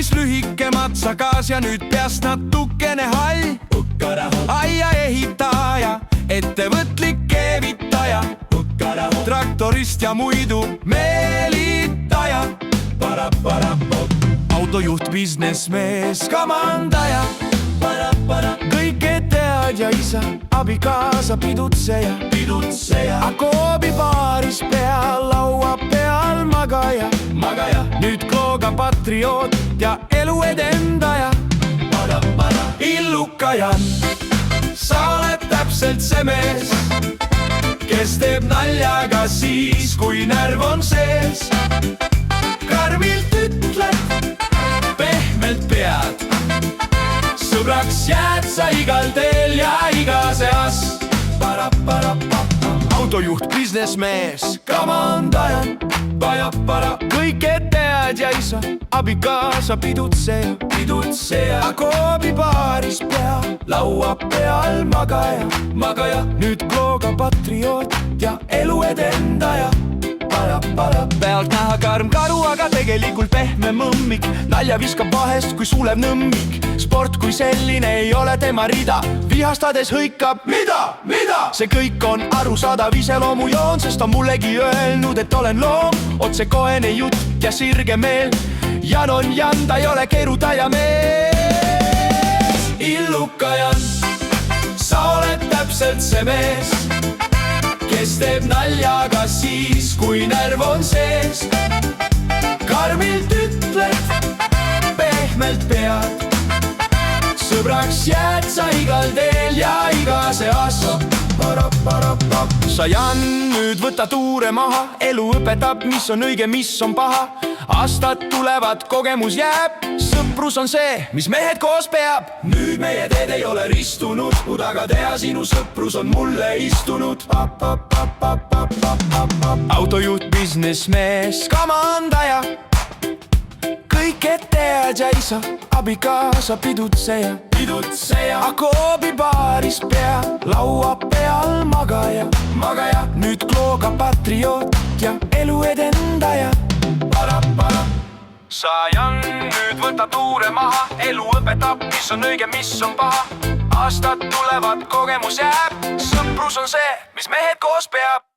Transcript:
koolis lühike matsakas ja nüüd peast natukene hall. Aia ehitaja, ettevõtlik keevitaja, traktorist ja muidu meelitaja, autojuht, businessmees, kamandaja, kõike tead ja isa, abikaasa, pidutseja, Akoobi baaris peal, laua peal magaja, nüüd Klooga patrioot ja elu edendaja. Illuka Jan, sa oled täpselt see mees, kes teeb naljaga siis, kui närv on sees. Karmilt ütled, pehmelt pead, sõbraks jääd sa igal teel ja igas eas. Autojuht, businessmees, kamandaja, kõike tead ja isa, abikaasa, pidutseja, Akoobi baaris peal, laua peal magaja, nüüd Klooga patrioot ja elu edendaja. Pealt näha karm karu, aga tegelikult pehme mõmmik, nalja viskab vahest kui sulev nõmmik. Sport kui selline ei ole tema rida, vihastades hõikab mida? See kõik on arusaadav iseloomujoon, sest on mullegi öelnud, et olen loom, otsekohene jutt ja sirge meel. Jan on Jan, ta ei ole keerutaja mees. Illuka Jan, sa oled täpselt see mees, kes teeb naljaga siis, kui närv on sees. Karmilt ütled, pehmelt pead, sõbraks jääd sa igal teel ja igas eas. Sa Jan, nüüd võta tuure maha, elu õpetab, mis on õige, mis on paha. Aastad tulevad, kogemus jääb, sõprus on see, mis mehed koos peab. Nüüd meie teed ei ole ristunud, aga teha sinu sõprus on mulle istunud. Autojuht, businessmees, kamandaja, kõike tead ja isa, abikaasa, pidutseja, Akoobi baaris peal, laua peal magaja, nüüd Klooga patrioot ja elu edendaja. Sa Jan, nüüd võta tuure maha, elu õpetab, mis on õige, mis on paha. Aastad tulevad, kogemus jääb, sõprus on see, mis mehed koos peab.